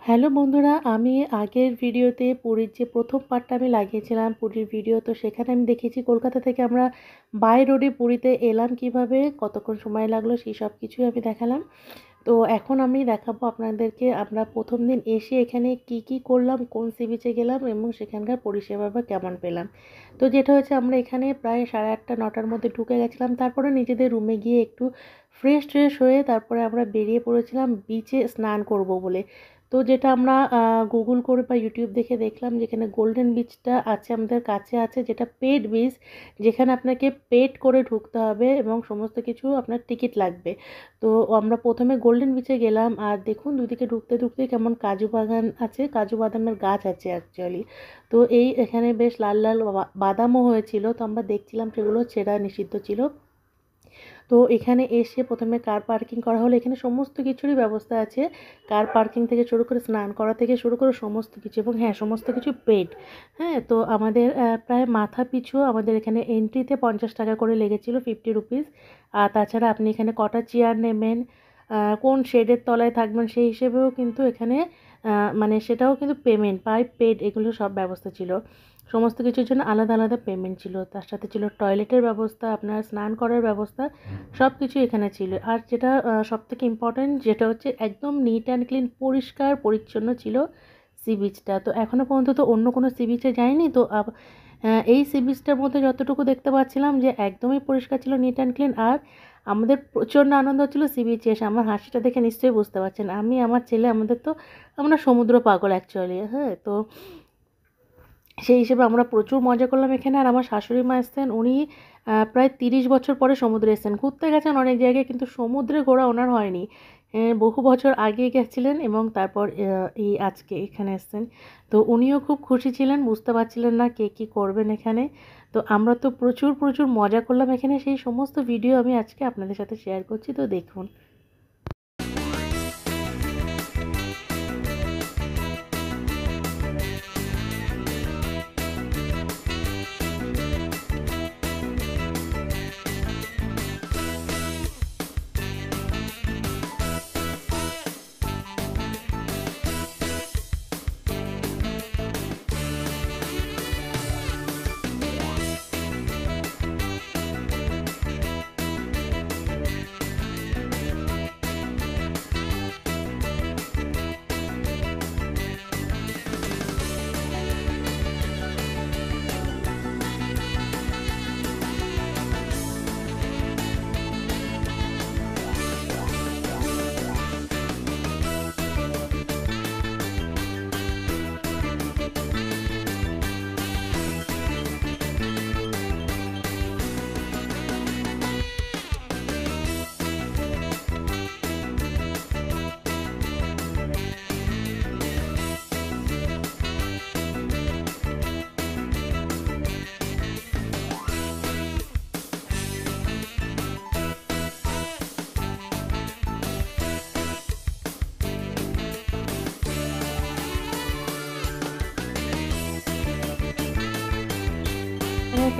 Hello বন্ধুরা, আমি আগের ভিডিওতে পুরীর যে প্রথম পার্টটা আমি লাগিয়েছিলাম পুরীর ভিডিও, তো সেখানে আমি দেখিয়েছি কলকাতা থেকে আমরা বাই রোডে পুরীতে এলাম কিভাবে, কতক্ষণ সময় লাগলো সেই সব কিছুই আমি দেখালাম। তো এখন আমি দেখাবো আপনাদেরকে আমরা প্রথম দিন এসে এখানে কি কি করলাম, কোন সি বিচে গেলাম এবং সেখানকার পরিষেবা বা কেমন পেলাম। তো যেটা হচ্ছে আমরা এখানে প্রায় 8:30-9টার মধ্যে ঢুকে গেছিলাম, তারপরে নিজেদের রুমে গিয়ে একটু ফ্রেশ হয়ে তারপরে আমরা বেরিয়ে পড়েছিলাম বিচে স্নান করব বলে। তো যেটা আমরা গুগল করে বা ইউটিউব দেখে দেখলাম যেখানে গোল্ডেন বিচটা আছে আমাদের কাছে আছে, যেটা পেড বিচ, যেখানে আপনাকে পেড করে ঢুকতে হবে এবং সমস্ত কিছু আপনার টিকিট লাগবে। তো আমরা প্রথমে গোল্ডেন বিচে গেলাম, আর দেখুন দুদিকে ঢুকতে ঢুকতে কেমন কাজু বাগান আছে, কাজু বাদামের গাছ আছে অ্যাকচুয়ালি। তো এই এখানে বেশ লাল লাল বাদামও হয়েছিল, তো আমরা দেখছিলাম সেগুলো ছেঁড়া নিষিদ্ধ ছিল। তো এখানে এসে প্রথমে কার পার্কিং করা হলো, এখানে সমস্ত কিছুরই ব্যবস্থা আছে, কার পার্কিং থেকে শুরু করে স্নান করা থেকে শুরু করে সমস্ত কিছু, এবং হ্যাঁ সমস্ত কিছু পেড। হ্যাঁ, তো আমাদের প্রায় মাথা পিছু আমাদের এখানে এন্ট্রিতে 50 টাকা করে লেগেছিল, 50 রুপিস। আর তাছাড়া আপনি এখানে কটা চেয়ার নেবেন, কোন শেডের তলায় থাকবেন সেই হিসেবেও কিন্তু এখানে মানে সেটাও কিন্তু পেমেন্ট বাই পেড, এগুলো সব ব্যবস্থা ছিল। সমস্ত কিছুর জন্য আলাদা আলাদা পেমেন্ট ছিল, তার সাথে ছিল টয়লেটের ব্যবস্থা, আপনার স্নান করার ব্যবস্থা, সব কিছু এখানে ছিল। আর যেটা সবথেকে ইম্পর্ট্যান্ট যেটা হচ্ছে একদম নিট অ্যান্ড ক্লিন, পরিষ্কার পরিচ্ছন্ন ছিল সি বিচটা। তো এখনও পর্যন্ত তো অন্য কোনো সি বিচে যাইনি, তো এই সি বিচটার মধ্যে যতটুকু দেখতে পাচ্ছিলাম যে একদমই পরিষ্কার ছিল, নিট অ্যান্ড ক্লিন। আর আমাদের প্রচণ্ড আনন্দ হচ্ছিলো সি বিচে এসে, আমার হাসিটা দেখে নিশ্চয়ই বুঝতে পারছেন, আমি আমার ছেলে আমাদের তো আমরা সমুদ্র পাগল অ্যাকচুয়ালি। হ্যাঁ, তো সেই হিসেবে আমরা প্রচুর মজা করলাম এখানে। আর আমার শাশুড়ি মা এসেছেন, উনি প্রায় 30 বছর পরে সমুদ্রে এসেছেন, ঘুরতে গেছেন অনেক জায়গায় কিন্তু সমুদ্রে ঘোরা ওনার হয়নি। বহু বছর আগে গেছিলেন এবং তারপর এই আজকে এখানে এসেছেন। তো উনিও খুব খুশি ছিলেন, বুঝতে পারছিলেন না কে কী করবেন এখানে। তো আমরা তো প্রচুর প্রচুর মজা করলাম এখানে, সেই সমস্ত ভিডিও আমি আজকে আপনাদের সাথে শেয়ার করছি, তো দেখুন।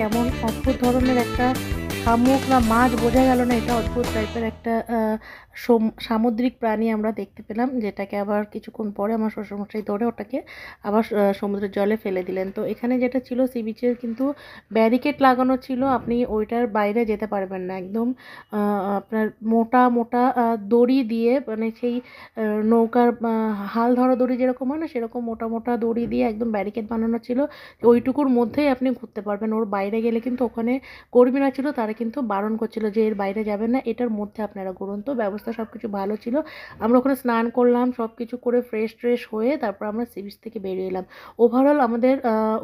কেমন অদ্ভুত ধরনের একটা শামুক না মাছ বোঝা গেল না, এটা অদ্ভুত টাইপের একটা সামুদ্রিক প্রাণী আমরা দেখতে পেলাম, যেটাকে আবার কিছুক্ষণ পরে আমার শ্বশুরমশাই ধরে ওটাকে আবার সমুদ্রের জলে ফেলে দিলেন। তো এখানে যেটা ছিল সি বিচের কিন্তু ব্যারিকেড লাগানো ছিল, আপনি ওইটার বাইরে যেতে পারবেন না, একদম আপনার মোটা মোটা দড়ি দিয়ে, মানে সেই নৌকার হাল ধরা দড়ি যেরকম হয় না, সেরকম মোটা মোটা দড়ি দিয়ে একদম ব্যারিকেড বানানো ছিল, ওইটুকুর মধ্যেই আপনি ঘুরতে পারবেন। ওর বাইরে গেলে কিন্তু ওখানে কর্মীরা ছিল, তারা কিন্তু বারণ করছিল যে এর বাইরে যাবেন না, এটার মধ্যে আপনারা ঘুরুন। তো ব্যবস্থা সব কিছু ভালো ছিল, আমরা ওখানে স্নান করলাম, সব কিছু করে ফ্রেশ হয়ে তারপর আমরা সি বিচ থেকে বেরিয়ে এলাম। ওভারঅল আমাদের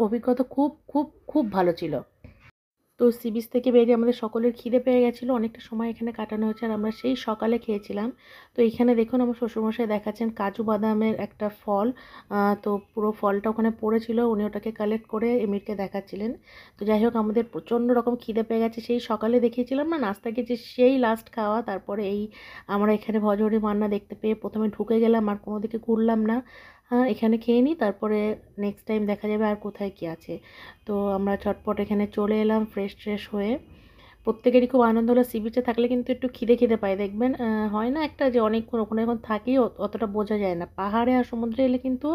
অভিজ্ঞতা খুব খুব খুব ভালো ছিল। তো সি বিচ থেকে বেরিয়ে আমাদের সকলের খিদে পেয়ে গেছিলো, অনেকটা সময় এখানে কাটানো হয়েছে, আর আমরা সেই সকালে খেয়েছিলাম। তো এইখানে দেখুন আমার শ্বশুরমশাই দেখাচ্ছেন কাজু বাদামের একটা ফল, তো পুরো ফলটা ওখানে পড়েছিল, উনি ওটাকে কালেক্ট করে এমিরকে দেখাচ্ছিলেন। তো যাই হোক, আমাদের প্রচণ্ড রকম খিদে পেয়ে গেছে, সেই সকালে দেখিয়েছিলাম না নাস্তা খেয়েছি, সেই লাস্ট খাওয়া। তারপরে এই আমরা এখানে ভজহরি মান্না দেখতে পেয়ে প্রথমে ঢুকে গেলাম, আর কোনো দিকে ঘুরলাম না। এখানে খেয়ে নিই, তারপরে নেক্সট টাইম দেখা যাবে আর কোথায় কী আছে। তো আমরা চটপট এখানে চলে এলাম ফ্রেশ হয়ে। প্রত্যেকেরই খুব আনন্দ হলো। সি বিচে থাকলে কিন্তু একটু খিদে খিদে পায়, দেখবেন হয় না একটা যে অনেকক্ষণ ওখানে এখন থাকি অতটা বোঝা যায় না। পাহাড়ে আর সমুদ্রে এলে কিন্তু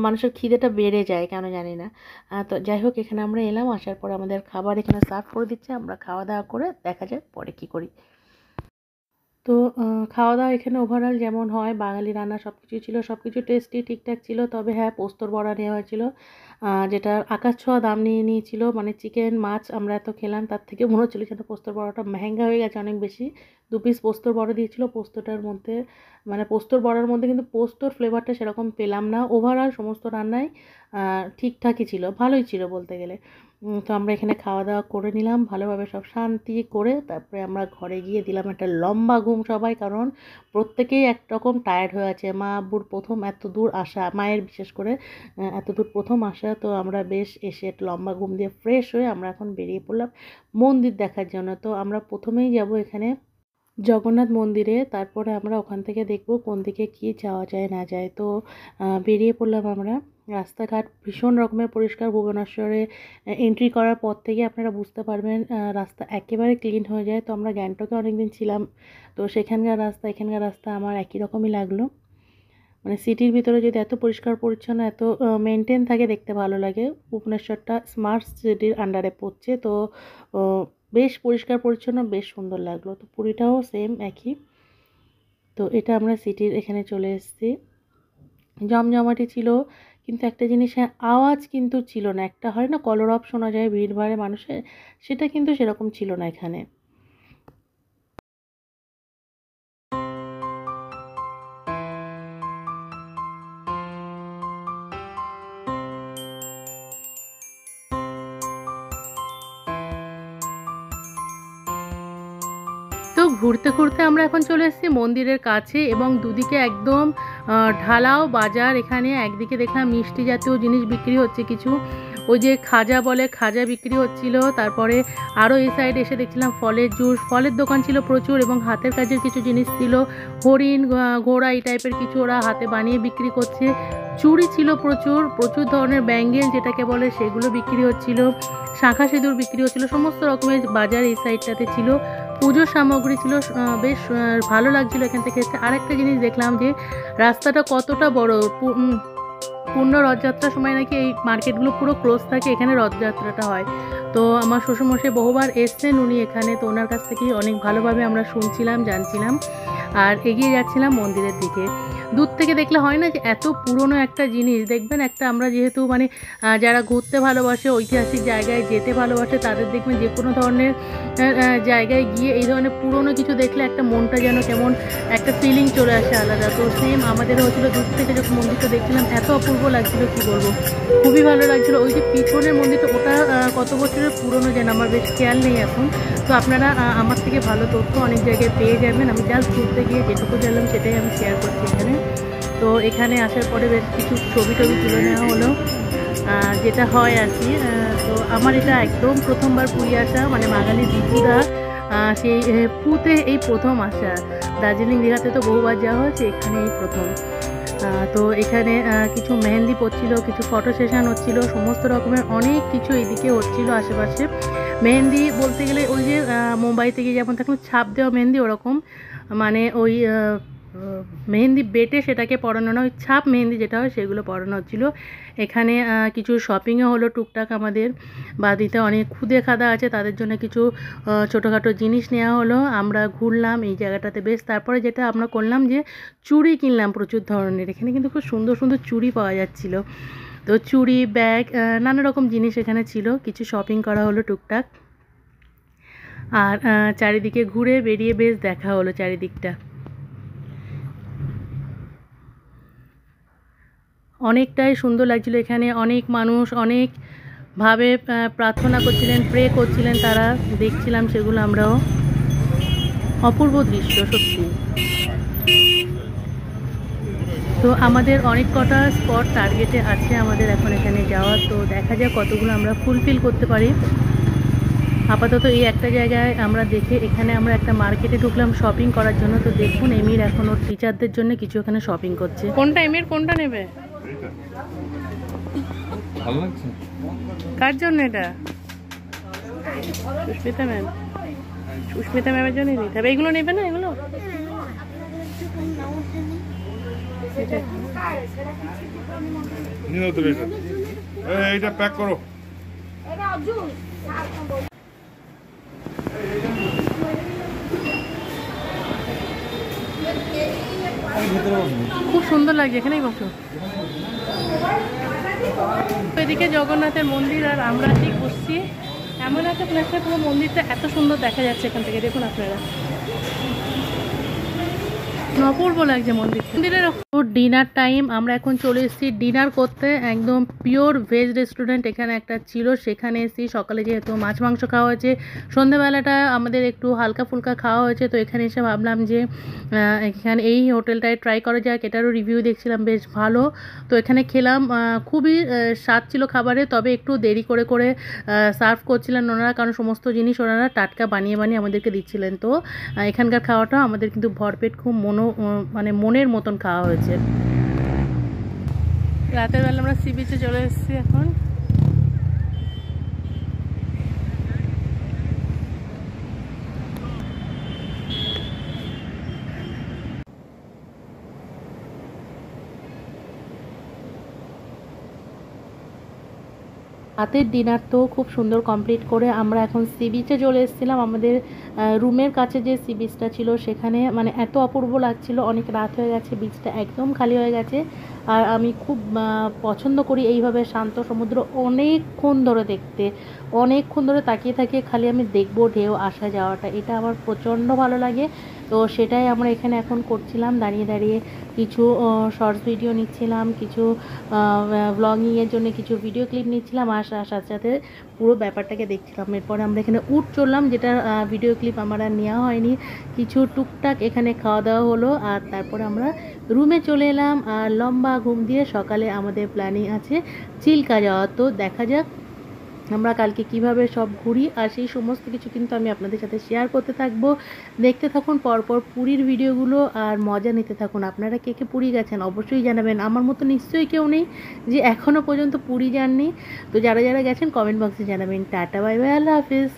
মানুষের খিদেটা বেড়ে যায়, কেন জানি না। তো যাই হোক, এখানে আমরা এলাম, আসার পরে আমাদের খাবার এখানে সার্ভ করে দিচ্ছে, আমরা খাওয়া দাওয়া করে দেখা যায় পরে কী করি। তো খাওয়া দাওয়া এখানে ওভারঅল যেমন হয় বাঙালি রান্না সব কিছুই ছিল, সব কিছু টেস্টি ঠিকঠাক ছিল। তবে হ্যাঁ, পোস্তর বড়া নেওয়া হয়েছিল, যেটার আকাশ ছোঁয়া দাম নিয়ে নিয়েছিল। মানে চিকেন মাছ আমরা এত খেলাম, তার থেকে মনে হচ্ছিলো যেন পোস্তর বড়াটা মেহেঙ্গা হয়ে গেছে অনেক বেশি। 2 পিস পোস্তর বড়া দিয়েছিল। পোস্তটার মধ্যে মানে পোস্তর বড়ার মধ্যে কিন্তু পোস্তর ফ্লেভারটা সেরকম পেলাম না। ওভারঅল সমস্ত রান্নাই ঠিকঠাকই ছিল, ভালোই ছিল বলতে গেলে। তো আমরা এখানে খাওয়া দাওয়া করে নিলাম ভালোভাবে, সব শান্তি করে তারপরে আমরা ঘরে গিয়ে দিলাম একটা লম্বা ঘুম সবাই, কারণ প্রত্যেকেই একরকম টায়ার্ড হয়ে আছে। মা আব্বুর প্রথম এত দূর আসা, মায়ের বিশেষ করে এত দূর প্রথম আসা, তো আমরা বেশ এসে একটা লম্বা ঘুম দিয়ে ফ্রেশ হয়ে আমরা এখন বেরিয়ে পড়লাম মন্দির দেখার জন্য। তো আমরা প্রথমেই যাব এখানে জগন্নাথ মন্দিরে, তারপরে আমরা ওখান থেকে দেখব কোন দিকে কী যাওয়া যায় না যায়। তো বেরিয়ে পড়লাম আমরা। রাস্তাঘাট ভীষণ রকমের পরিষ্কার। ভুবনেশ্বরে এন্ট্রি করার পর থেকে আপনারা বুঝতে পারবেন রাস্তা একেবারে ক্লিন হয়ে যায়। তো আমরা গ্যাংটকে অনেকদিন ছিলাম, তো সেখানকার রাস্তা এখানকার রাস্তা আমার একই রকমই লাগলো। মানে সিটির ভিতরে যদি এত পরিষ্কার পরিচ্ছন্ন এত মেনটেন থাকে, দেখতে ভালো লাগে। ভুবনেশ্বরটা স্মার্ট সিটির আন্ডারে পড়ছে, তো বেশ পরিষ্কার পরিচ্ছন্ন, বেশ সুন্দর লাগলো। তো পুরীটাও সেম একই। তো এটা আমরা সিটির এখানে চলে এসেছি। জমজমাটি ছিল, কিন্তু একটা জিনিসের আওয়াজ কিন্তু ছিল না। একটা হয় না কলরব শোনা যায় ভিড়ভাড়ে মানুষের, সেটা কিন্তু সেরকম ছিল না এখানে। তো ঘুরতে ঘুরতে আমরা এখন চলে এসেছি মন্দিরের কাছে, এবং দুদিকে একদম ঢালাও বাজার। এখানে একদিকে দেখলাম মিষ্টি জাতীয় জিনিস বিক্রি হচ্ছে কিছু, ওই যে খাজা বলে, খাজা বিক্রি হচ্ছিল। তারপরে আরও এই সাইডে এসে দেখছিলাম ফলের জুস, ফলের দোকান ছিল প্রচুর, এবং হাতের কাজের কিছু জিনিস ছিল, হরিণ ঘোড়া এই টাইপের কিছু ওরা হাতে বানিয়ে বিক্রি করছে। চুড়ি ছিল প্রচুর, প্রচুর ধরনের ব্যাঙ্গেল যেটাকে বলে সেগুলো বিক্রি হচ্ছিল, শাঁখা সিঁদুর বিক্রি হচ্ছিল, সমস্ত রকমের বাজার এই সাইডটাতে ছিল। পুজোর সামগ্রী ছিল, বেশ ভালো লাগছিল এখান থেকে এসে। আরেকটা জিনিস দেখলাম যে রাস্তাটা কতটা বড়। পূর্ণ রথযাত্রার সময় নাকি এই মার্কেটগুলো পুরো ক্লোজ থাকে, এখানে রথযাত্রাটা হয়। তো আমার শ্বশুরমশাই বহুবার এসছেন উনি এখানে, তো ওনার কাছ থেকেই অনেক ভালোভাবে আমরা শুনছিলাম, জানছিলাম, আর এগিয়ে যাচ্ছিলাম মন্দিরের দিকে। দূর থেকে দেখলে হয় না যে এত পুরনো একটা জিনিস, দেখবেন একটা আমরা যেহেতু মানে যারা ঘুরতে ভালোবাসে, ঐতিহাসিক জায়গায় যেতে ভালোবাসে, তাদের দেখবেন যে কোনো ধরনের জায়গায় গিয়ে এই ধরনের পুরনো কিছু দেখলে একটা মনটা যেন কেমন একটা ফিলিং চলে আসে আলাদা। তো সেম আমাদেরও হচ্ছিলো, দূর থেকে যখন মন্দিরটা দেখছিলাম এত অপূর্ব লাগছিলো কী বলবো, খুবই ভালো লাগছিলো। ওই যে পিছনের মন্দিরটা, ওটা কত বছরের পুরনো যেন আমার বেশ খেয়াল নেই এখন। তো আপনারা আমার থেকে ভালো তথ্য অনেক জায়গায় পেয়ে যাবেন, আমি জাস্ট ঘুরতে গিয়ে যেটুকু জানলাম সেটাই আমি শেয়ার করছি এখানে। তো এখানে আসার পরে বেশ কিছু ছবি টবি তুলে নেওয়া হলো, যেটা হয় আর কি। তো আমার এটা একদম প্রথমবার পুরী আসা, মানে বাঙালি দীপুরা সেই পুতে এই প্রথম আসা। দার্জিলিং দীঘাতে তো বহুবার যাওয়া হয়েছে, এখানে এই প্রথম। তো এখানে কিছু মেহেন্দি পড়ছিল, কিছু ফটো সেশন হচ্ছিল, সমস্ত রকমের অনেক কিছু এদিকে হচ্ছিল আশেপাশে। মেহেন্দি বলতে গেলে ওই যে মুম্বাই থেকে যেমন থাকলো ছাপ দেওয়া মেহেন্দি, ওরকম মানে ওই মেহেন্দি বেটে সেটাকে পরানো না, ওই ছাপ মেহেন্দি যেটা হয় সেগুলো পরানো হচ্ছিলো। এখানে কিছু শপিংও হলো টুকটাক, আমাদের বাড়িতে অনেক খুদে খাদা আছে, তাদের জন্য কিছু ছোটোখাটো জিনিস নেওয়া হলো। আমরা ঘুরলাম এই জায়গাটাতে বেশ। তারপরে যেটা আমরা করলাম যে চুড়ি কিনলাম প্রচুর ধরনের, এখানে কিন্তু খুব সুন্দর সুন্দর চুড়ি পাওয়া যাচ্ছিলো। তো চুড়ি, ব্যাগ, নানা রকম জিনিস এখানে ছিল, কিছু শপিং করা হলো টুকটাক। আর চারিদিকে ঘুরে বেরিয়ে বেশ দেখা হলো চারিদিকটা। অনেকটাই সুন্দর লাগছিল এখানে, অনেক মানুষ অনেকভাবে প্রার্থনা করছিলেন, প্রে করছিলেন, তারা দেখছিলাম সেগুলো আমরাও। অপূর্ব দৃশ্য সত্যি। তো আমাদের অনেক কটা স্পট টার্গেটে আছে আমাদের এখন এখানে যাওয়ার, তো দেখা যাক কতগুলো আমরা ফুলফিল করতে পারি। আপাতত এই একটা জায়গায় আমরা দেখে, এখানে আমরা একটা মার্কেটে ঢুকলাম শপিং করার জন্য। তো দেখুন এমির এখন ওর টিচারদের জন্য কিছু এখানে শপিং করছে। কোনটা এমির, কোনটা নেবে? ভালো লাগছে। কার জন্য এটা? সুস্মিতা ম্যাম। সুস্মিতা ম্যামের জন্য নিতে হবে। এগুলো নেবে না এগুলো? এইটা প্যাক করো। খুব সুন্দর লাগছে, এখানেই বসো। এদিকে জগন্নাথের মন্দির আর আমরা ঠিক বসছি এমন একটা প্লেসে, পুরো মন্দিরটা এত সুন্দর দেখা যাচ্ছে এখান থেকে, দেখুন আপনারা, অপূর্ব লাগছে মন্দিরের। ডিনার টাইম, আমরা এখন চলে এসেছি ডিনার করতে। একদম পিওর ভেজ রেস্টুরেন্ট এখানে একটা ছিল, সেখানে এসেছি। সকালে যেহেতু মাছ মাংস খাওয়া হয়েছে, সন্ধ্যেবেলাটা আমাদের একটু হালকা ফুলকা খাওয়া হয়েছে, তো এখানে এসে ভাবলাম যে এখানে এই হোটেলটায় ট্রাই করা যাক। এটারও রিভিউ দেখছিলাম বেশ ভালো, তো এখানে খেলাম। খুবই স্বাদ ছিল খাবারে, তবে একটু দেরি করে করে সার্ভ করছিলেন ওনারা, কারণ সমস্ত জিনিস ওনারা টাটকা বানিয়ে বানিয়ে আমাদেরকে দিচ্ছিলেন। তো এখানকার খাওয়াটা আমাদের কিন্তু ভরপেট, খুব মানে মনের মতন খাওয়া হয়েছে। রাতের বেলা আমরা সি বিচে চলে এসেছি এখন। রাতের ডিনার তো খুব সুন্দর কমপ্লিট করে আমরা এখন সি বিচে চলে এসেছিলাম। আমাদের রুমের কাছে যে সি বিচটা ছিল সেখানে মানে এত অপূর্ব লাগছিল। অনেক রাত হয়ে গেছে, বিচটা একদম খালি হয়ে গেছে। আর আমি খুব পছন্দ করি এইভাবে শান্ত সমুদ্র অনেকক্ষণ ধরে দেখতে, অনেকক্ষণ ধরে তাকিয়ে তাকিয়ে খালি আমি দেখবো ঢেউ আসা যাওয়াটা, এটা আমার প্রচণ্ড ভালো লাগে। তো সেটাই আমরা এখানে এখন করছিলাম, দাঁড়িয়ে দাঁড়িয়ে কিছু শর্টস ভিডিও নিচ্ছিলাম, কিছু ব্লগিংয়ের জন্য কিছু ভিডিও ক্লিপ নিচ্ছিলাম, আর সাথে সাথে পুরো ব্যাপারটাকে দেখছিলাম। এরপরে আমরা এখানে উঠ চললাম, যেটা ভিডিও ক্লিপ আমার আর নেওয়া হয়নি। কিছু টুকটাক এখানে খাওয়া দাওয়া হলো, আর তারপরে আমরা রুমে চলে এলাম। আর লম্বা ঘুম দিয়ে সকালে আমাদের প্ল্যানিং আছে চিল্কা যাওয়া, তো দেখা যাক আমরা কালকে কিভাবে সব ঘুরি। আর সেই সমস্ত কিছু কিন্তু আমি আপনাদের সাথে শেয়ার করতে থাকবো। দেখতে থাকুন পরপর পুরীর ভিডিওগুলো আর মজা নিতে থাকুন। আপনারা কে কে পুরী গেছেন অবশ্যই জানাবেন। আমার মতো নিশ্চয়ই কেউ নেই যে এখনও পর্যন্ত পুরী যাননি। তো যারা যারা গেছেন কমেন্ট বক্সে জানাবেন। টাটা, বাই বাই, আল্লাহ হাফিজ।